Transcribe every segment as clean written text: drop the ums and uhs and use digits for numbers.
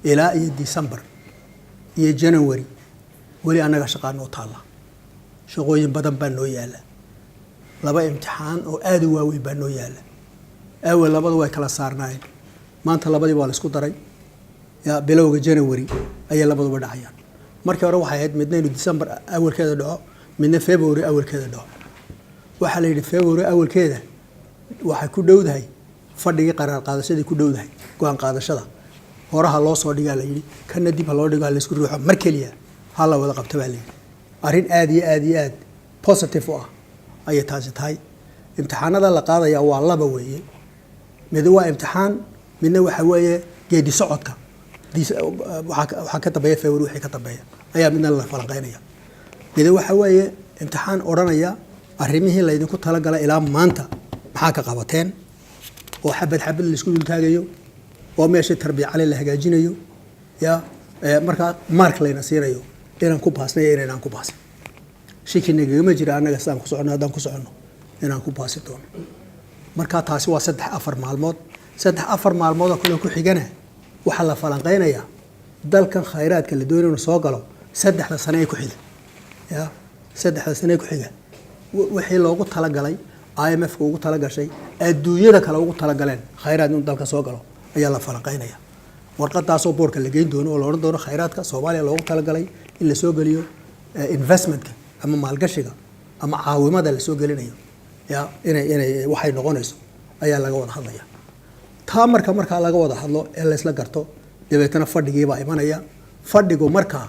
إلى ديسمبر جانوري ولي أنا شقان وطالع شغوين بدن بنو يالا لبا امتحان أو أدواوي بنو يالا أول لبا دواي كلا صارناين ما أنت لبا دي بالسكو دري يا بلوغ جانوري أي لبا دوا دعيان مركي أروح عيد من 2 ديسمبر أول كذا دعاء من فبراير أول كذا دعاء وحلي فبراير أول كذا waxay ku dhowdahay fadhigi qaraar qaadashadii ku dhowdahay go'aan qaadashada horaha loo soo dhigaa la yiri kana dib loo dhigaa la isku ruuxo mar kaliya hala wada qabto baa leeyahay arin aad iyo aad positive ah ay taasi tahay imtixaanada la qaadaya waa laba weeye mid waa imtixaan midna waxa weeye geedi socodka waxa ka tabeeya February wixii ka tabeeya ayaa midna la falanqeynaya mid waxa weeye imtixaan oranaya arimihii la idinku tala galay ilaa maanta maxaa ka qabateen oo xabad la isku dultaagayo oo meesha tarbiya cali la hagaajinayo ya marka mark leena siinayo inaan ku baasnay inaan ku baasnay shikiniga ma jira anaga saan ku socono hadaan ku socono inaan ku baasi doono marka taasi waa 3-4 maalmood 3-4 maalmood oo kale ku xigana waxa la falanqeynaya dalkan khayraadka la doonayo soo galo 3 sano ay ku xiga ya 3 sano ay ku xiga wixii loogu tala galay IMF ugu tala gashay adduunyada kale ugu tala galeen khayraad in dalka soo galo ayaa la falanqeynaya warqadaas oo boorka la geyn doono oo la oran doono khayraadka Soomaaliya loogu tala galay in la soo galiyo investmentka ama maalgashiga ama caawimada la soo galinayo ya inay waxay noqonayso ayaa laga wada hadlaya taa marka laga wada hadlo ee la isla garto dabeetana fadhigii baa imanaya fadhigu marka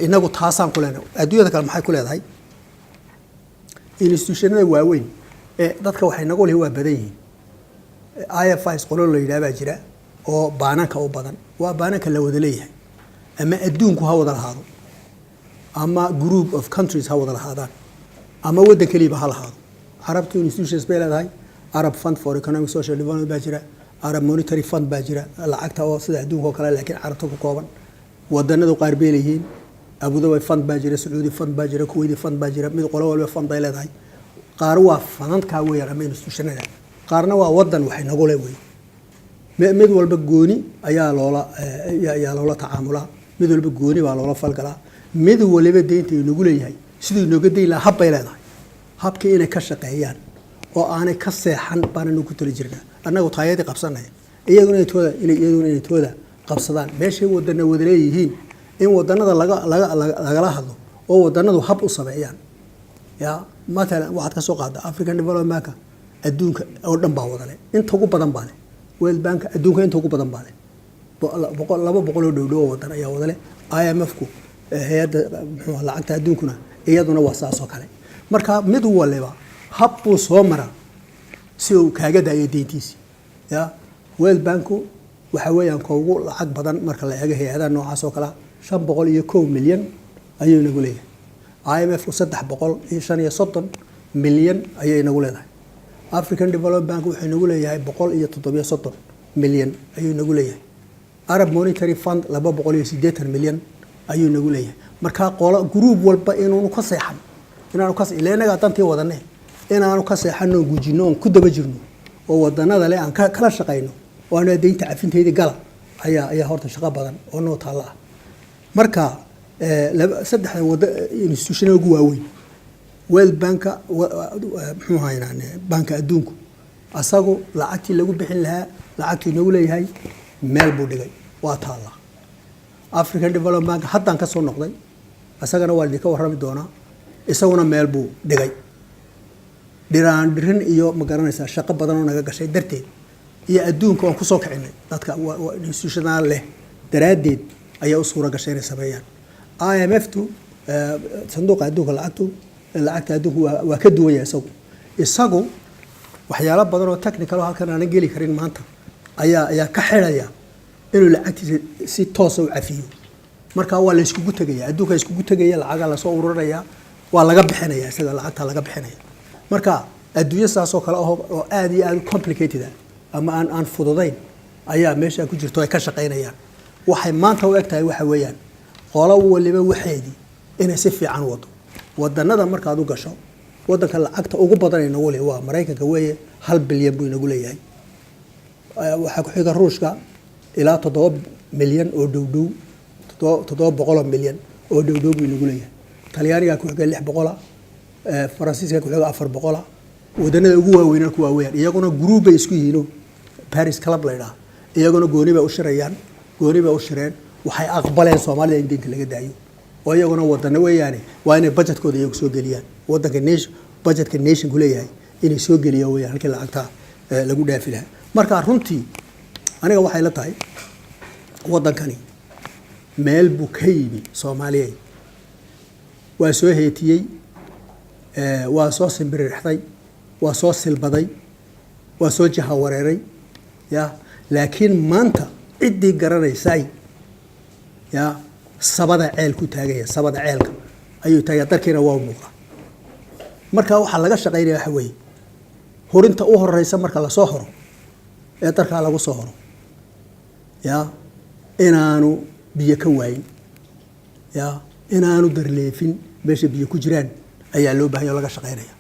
inagu taasaan ku leenahay adduunyada kale maxay ku leedahay institutionada waaweyn dadka waxay nagu leeyahay waa badan yihiin IFIs qolo la yiraahdo jira oo baananka u badan waa baananka la wada leeyahay ama adduunku ha wada lahaado ama group of countries ha wada lahaadaan ama wadan kaliya ha lahaado Arabtu institutions bay leedahay Arab Fund for Economic Social Development baa jira Arab Monetary Fund baa jira lacagta oo sida adduunka oo kale laakiin carabta ku kooban wadanadu qaar bay leeyihiin Abu Dhabi Fund baa jira Saudi Fund baa jira Kuwait Fund baa jira mid qolo walba fund ay leedahay qaar waa fanadka weeyaan ama institutionada qaarna waa wadan waxay nagu leeyahay mid walba gooni ayaa loola tacaamulaa mid walba gooni baa loola falgalaa mid waliba deynta ay nagu leeyahay sidii nooga deyn lahaa hab bay leedahay habka inay ka shaqeeyaan oo aanay ka seexan baan ku tali jirnaa annagu taayadii qabsanay iyaguna inay tooda qabsadaan meeshay wadana wada leeyihiin in wadanada laga hadlo oo wadanadu hab u sameeyaan ya مثلا واحد كسوق هذا أفريقيا ديفلوبمنت بانك أدونك أو دم باودله أنت هو بدن باله ويل بانك أدونك أنت هو بدن باله بقول دو وطن يا ودله IMF كو هي لعقت أدونكنا هي دون وساسو كله مركا مدو ولا با حبوا سومرا سو كاجدا يدينتيس يا ويل بانكو وحويان كوجو لعق بدن مركا لا هي هذا نوع سو كله 500 مليون أيو نقوله IMF 335 مليون ayay nagu leedahay African Development Bank wuxuu nagu leeyahay 137 milyan ayuu nagu leeyahay Arab Monetary Fund 280 milyan ayuu nagu leeyahay marka qolo group walba inuu ka seexan inaanu ka ileenaga tantii wadanay inaanu ka seexano gujino ku daba jirno oo wadanada leh aan kala shaqeyno oo aan deynta cafinteedii gala ayaa horta shaqo badan oo noo taala marka saddex wada institutional ugu waaweyn World Bank muxuu haynaan banka adduunku asagu lacagtii lagu bixin lahaa lacagtii nagu leeyahay meel buu dhigay waa taala African Development Bank haddaan ka soo noqday asagana waa ka warrami doona isaguna meel buu dhigay dirin iyo ma garanaysaa shaqo badan oo naga gashay darteed iyo adduunka oo ku soo kicinay dadka institutional leh daraadeed ayaa u suura gashay inay sameeyaan IMF tu sanduuqa adduunka lacagta adduunku waa ka duwan yahay isagu waxyaalo badan oo technical oo halkan aan geli karin maanta ayaa ka xiraya inuu lacagtiisa si toos ah u cafiyo marka waa la isku tagaya adduunka isku tagaya lacag la soo ururaya waa laga bixinaya isaga lacagta laga bixinaya marka adduunyo saas oo kale oo aad iyo aad complicated ama aan fududayn ayaa meesha ku jirto ay ka shaqeynayaan waxay maanta u egtahay waxa weeyaan qolo waliba waxeedii inay si fiican wado wadanada marka aad u gasho wadanka lacagta ugu badan ee nagu leeyahay waa Mareykanka weeye 1 bilyan buu nagu leeyahay waxa ku xiga Ruushka ilaa 7 milyan oo dhow 700 milyan oo dhow buu nagu leeyahay talyaaniga ku xiga 600 faransiiska ku xiga 400 wadannada ugu waaweyn ku waaweyn iyaguna group ay isku yihiin Paris Club la yiraahdo iyaguna gooni bay u shirayaan gooni bay u shireen waxay aqbaleen Soomaalida in deynta laga daayo oo iyaguna wadana weeyaan waa inay budgetkooda iyagu soo geliyaan wadanka nation budgetka nation ku leeyahay inay soo geliyaan weeyaan halkii lacagta lagu dhaafi lahaa marka runtii aniga waxay la tahay wadankani meel buu ka yimi Soomaaliya waa soo heetiyay waa soo simbirixday waa soo silbaday waa soo jaha wareeray ya laakiin maanta cidii garanaysay ya sabada ceel ku taagaya sabada ceelka ayuu taagay darkiina waa muuqda marka waxa laga shaqeynaya waxa weey horinta u horeysa marka la soo horo ee darka lagu soo horo ya inaanu biyo ka waayin ya inaanu darleefin meesha biyo ku jiraan ayaa loo baahan yahay laga shaqeynaya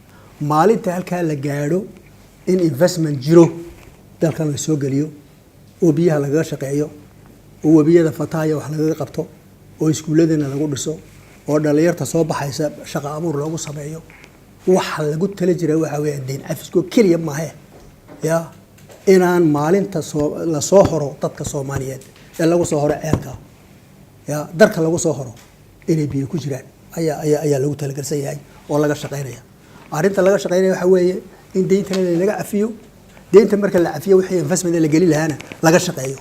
maalinta halka la gaaro in investment jiro dalkan la soo galiyo oo biyaha laga shaqeeyo oo wabiyada fataaya wax laga qabto oo iskuuladana lagu dhiso oo dhalinyarta soo baxaysa shaqo abuur loogu sameeyo waxa lagu tala jiray waxa weeyaan deyn cafisko kaliya ma aha ya inaan maalinta la soo horo dadka Soomaaliyeed ee lagu soo horo ceelka ya darka lagu soo horo inay biyo ku jiraan ayaa lagu tala galsan yahay oo laga shaqeynaya arinta laga shaqeynaya waxa weeye in deynta laga cafiyo deynta marka la cafiyo wixii investment la gali lahaana laga shaqeeyo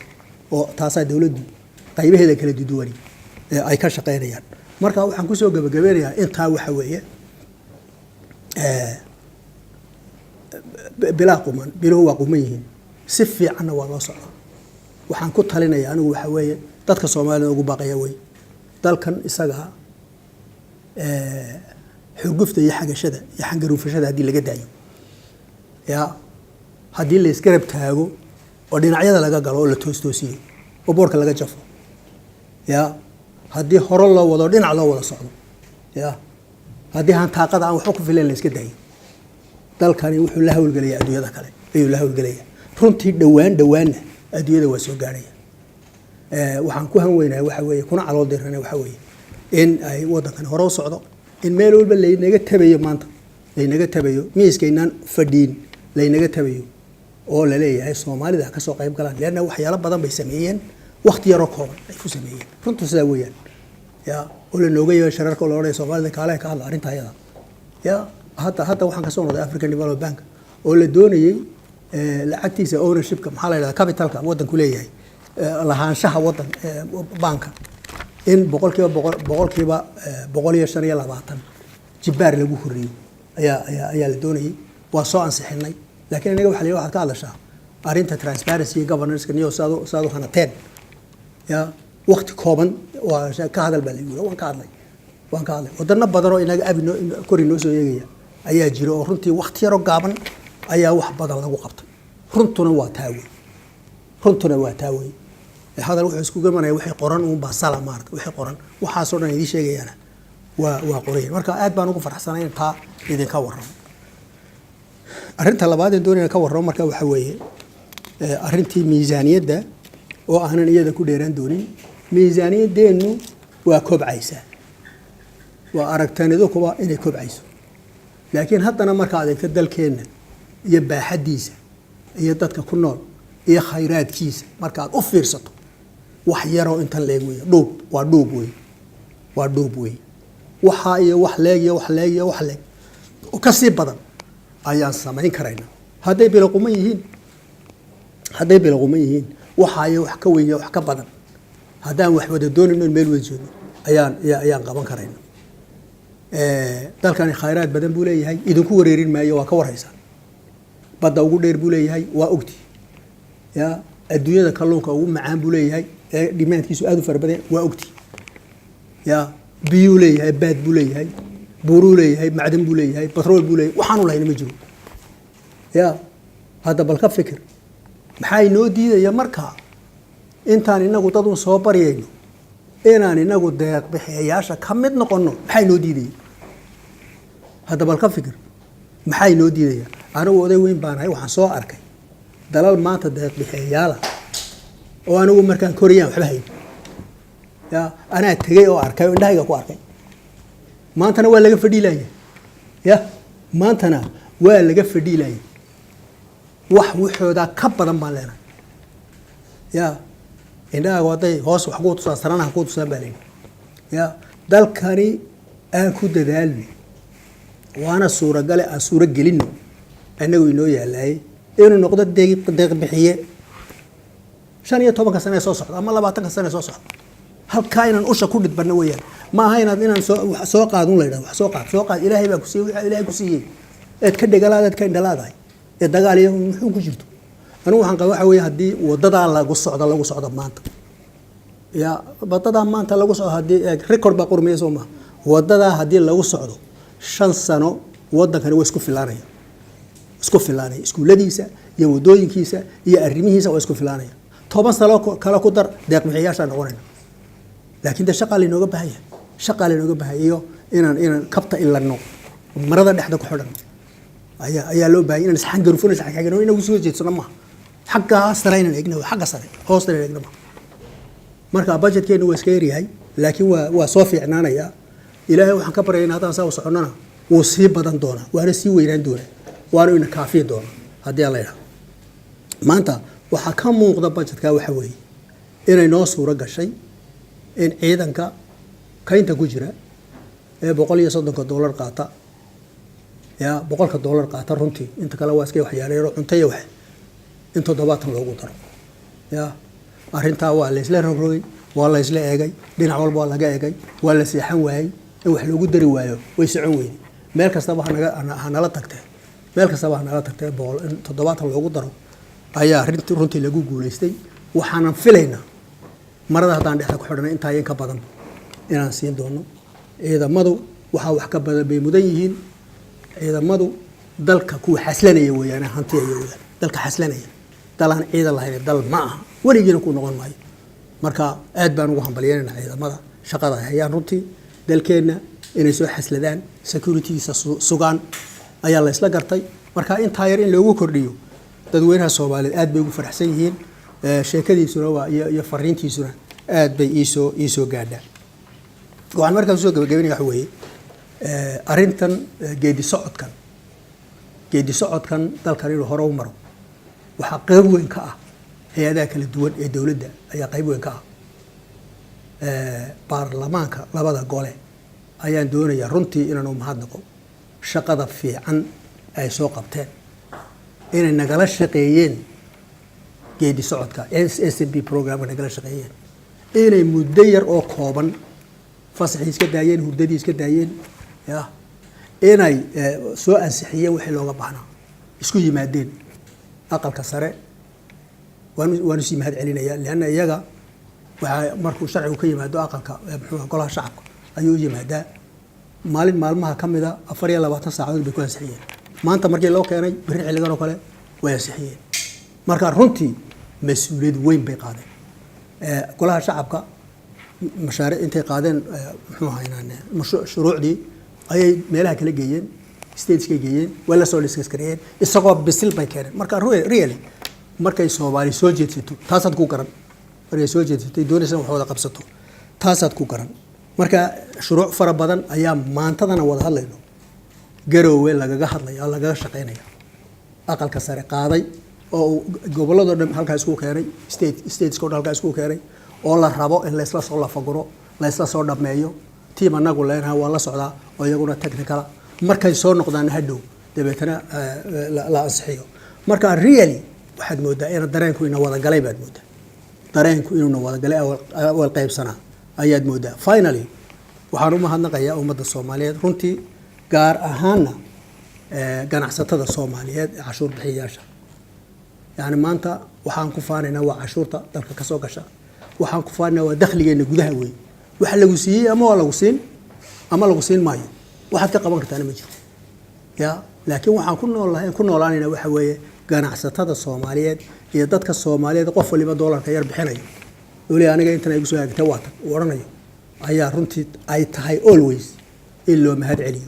oo taasa dawladdu qaybaheeda kala duwan ay ka shaqeynayaan marka waxaan ku soo gabagabeynayaa inta waxa weeye bilaa quman biluhu waa quman yihiin si fiicanna waa loo socdaa waxaan ku talinayaa anigu waxa weeye dadka Soomaalida ugu baaqaya way dalkan isaga xugufta iyo xagashada iyo xangaruufashada hadii laga daayo ya hadii la isgarab taago oo dhinacyada laga galo oo la toostoosiyo oo boorka laga jafo ya hadii hore loo wado dhinac loo wada socdo ya hadii aan taaqada aan wax ku filan la iska daayo dalkani wuxuu la hawlgalaya adduunyada kale ayuu la hawlgalaya runtii dhawaana adduunyada waa soo gaaraya waxaan ku hanweynahay waxa weeye kuna calool dirana waxa weeye in ay wadankan hore u socdo in meel walba la inaga tabayo maanta la inaga tabayo miiskeenan fadhiin la inaga tabayo oo la leeyahay Soomaalida ka soo qayb galaan leena waxyaalo badan bay sameeyeen waqti yar oo kooban ay ku sameeyeen runtii sida weeyaan ya oo la nooga yeesho shararka loo leeyahay Soomaalida kaale ka hadla arinta ayada ya hata waxaan ka soo noqday African Development Bank oo la doonayay lacagtiisa ownershipka maxaa la yiraahdaa capitalka wadanku leeyahay lahaanshaha wadan banka in boqolkiiba 125 jibaar lagu horiyo ayaa la doonayay waa soo ansixinay laakiin anaga waxa la ka hadlashaa arinta transparency iyo governance ka niyo saado hanateen ya waqti kooban waa ka hadal baa la yiri waan ka hadlay wadana badan oo inaga abino korino soo yeegaya ayaa jiro oo runtii waqti yar oo gaaban ayaa wax badan lagu qabtay runtuna waa taaway hadal wuxuu isku gamanaya wixii qoran uun baa salaamaad wixii qoran waxa soo dhan idin sheegayana waa qoreen marka aad baan ugu faraxsanahay taa idin ka warramo arinta labaad ee doonayna ka warramo marka waxa weeye arintii miisaaniyadda oo aanan iyada ku dheeraan doonin miisaaniyadeenu waa kobcaysa waa aragtanidu kuba inay kobcayso laakiin haddana marka aad eegto dalkeena iyo baaxadiisa iyo dadka ku nool iyo khayraadkiisa marka aad u fiirsato wax yar oo intan leeg weey waa dhoob weey waxa iyo wax leeg oo ka sii badan ayaan samayn karaynaa hadday biloquman yihiin waxa iyo wax ka weyn wax ka badan haddaan wax wada doonayno meel wada joogno ayaan qaban karaynaa dalkani khayraad badan buu leeyahay idinku wareerin maayo waa ka warhaysaa badda ugu dheer buu leeyahay waa ogti ya adduunyada kalluunka ugu macaan buu leeyahay dhimaankiisu aad u farabadan waa ogti ya biyo leeyahay baad buu leeyahay buuru leeyahay macdan buu leeyahay petrol buu leeyahay waxaan u lahayn ma jiro ya hada bal ka fikir maxay noo diidaya marka intaan inagu dad u soo bariyayno inaan inagu deeq bixiyaasha ka mid noqono maxay noo diidaya hada bal ka fikir maxay noo diidaya anigu oday weyn baan ahay waxaan soo arkay dalal maanta deeq bixiyaala وأنا أقول مركان كوريان وحبهاي يا أنا تجي وأركي ولا هيك أركي ما أنت أنا ولا جف ديلاي يا ما أنت أنا ولا جف ديلاي وحده كبر مالنا يا إنها وضعي هوس وحقوق سرنا حقوق سبالين يا دالكاني أكو دالي وأنا صورة قال صورة جلينه أنا وينو يلاي إنه نقطة دقيق بحية شان يتوبك سنة صوصح أما الله بعتك سنة صوصح هل كائن أوشة كل تبنويا ما هينا إن سوق عدون لينا سوق إلهي بكسي إلهي كسي اتكد قال هذا اتكد دلادة الدجال يوم حوك جرتو أنا وحن قواحد ويهدي وضد على الله قصة ما أنت يا بضد ما أنت الله قصة هدي ريكورد بقول ميزوما وضد هدي الله قصة شن سنة وضد كانوا ويسكو في اللاري اسكو في اللاري اسكو لديسة يودوين كيسة يأرميه سو اسكو في اللاري طبعا سلاك كلا قدر دق محياش أنا قرنا لكن ده شقة اللي نوجب هي شقة اللي نوجب هي إن كبت إلا النوم مرض نحن كحرنا أي لو باين نس حق رفون نس حق حاجة إنه وسوي جت سلامة حقها سرين الإجنبي حق سرين هو سرين الإجنبي مركب بجت كأنه وسكيري هاي لكن وصافي عنانا يا إلهي وحن كبرين هذا سوا صعننا وصيب بدن دونا وأنا سوي وين دونا وأنا إن كافي دونا هذه الله ما أنت وحكم موقع بجت كواحد إن الناس ورجع شيء إن عيدنك كاين تجرى بقول يصدق $1 قاطع يا بقولك $1 قاطع رنتي أنت كلا واسكي وحياري روح أنت يوحي أنت ضباطهم لو قدر يا أرنتا ولا يسلا رجوي ولا يسلا أجاي دين عوال ولا جاي ولا سيحن واي وحلو قدر وايو ويسعوين مالك صباح أنا لا تكته مالك صباح أنا لا تكته بقول أنت ضباطهم لو قدروا أيا رنتي لجو جولستي وحنا فيلنا مرة هذا عندي حق حرنا أنت هاي كبدن إن سين دونه إذا مضوا وحاول كبدن بمدينين إذا مضوا دلك كو حسلنا يوي أنا هنتي يوي دلك حسلنا دلان إذا الله يدل معه وليجي نكون نقول معي مركا أدبان وهم بلياننا إذا مضى شقة هي رنتي دلكنا إن يسوي حسلدان سكيورتي سجان أي الله يسلا قرطي مركا أنت هايرين لو كرديو تدوينها صوبال أدب يقول فرحسين sheekadii sura iyo fariintiisuna aad bay iisoo gaadhaan waxaan markaa soo gabagabeynaya waxa weeye arintan geedi socodkan dalkan inuu hore u maro waxa qayb weyn ka ah hay'adaha kala duwan ee dawladda ayaa qayb weyn ka ah baarlamaanka labada gole ayaan doonayaa runtii inaan u mahadnaqo shaqada fiican ay soo qabteen inay nagala shaqeeyeen geedi socodka SSB program nagala shaqeeyeen inay muddo yar oo kooban fasax iska daayeen hurdadii iska daayeen ya inay soo ansixiyeen wixii looga baahnaa isku yimaadeen aqalka sare waanu sii mahad celinaya laana iyaga waxa markuu sharcigu ka yimaado aqalka muxuu golaha shacabka ayuu yimaadaa maalmaha kamida 24 saacadood bay ku ansixiyeen maanta markii loo keenay bari xilligan oo kale way ansixiyeen marka runtii مسؤولية وين بيقادين كلها شعبك مشاريع أنت قادين محوها هنا مشروع دي أي ملاك كله جيين ستيج جيين ولا سوليس كسكريين السقاط بسيل بيكير مركا ريالي مركا يسوالي سوجيت ستو تاسد كوكران ريال سوجيت ستو دون سنة وحودا قبضته تاسد كوكران مركا شروع فربضان أيام ما انتظرنا وضع الله إنه جرو ولا جهاد لي الله جهاد شقيني أقل كسر قاضي oo gobolada dhan halka isku keenay states ko halka isku keenay oo la rabo in la isla soo la faguro la isla soo dhameeyo team anagu leenahay waa la socdaa oo iyaguna technical markay soo noqdaan hadhow dabeetana la ansixiyo marka really waxaad moodaa in dareenku ina wada galay baad moodaa dareenku inuu wada galay awal qaybsana ayaad moodaa finally waxaan u mahadnaqayaa ummadda Soomaaliyeed runtii gaar ahaana ganacsatada Soomaaliyeed ee cashuur bixiyaasha يعني ما أنت وحن كفارنا نوع عشورته تلك كسوق شا وحن كفارنا ودخل جينا جودها وين وحلا جوسية أما ولا جوسين أما لا جوسين ماي واحد كقبل كتاني مجد يا لكن وحن كنا والله لنا وحوي كان عساتة الصوماليات يدتك الصوماليات قفوا لي $1 كير بحناي يقولي أنا جاي تناقشوا هيك تواتر ورنا أي رنتي أي تهاي always إلا مهد عليه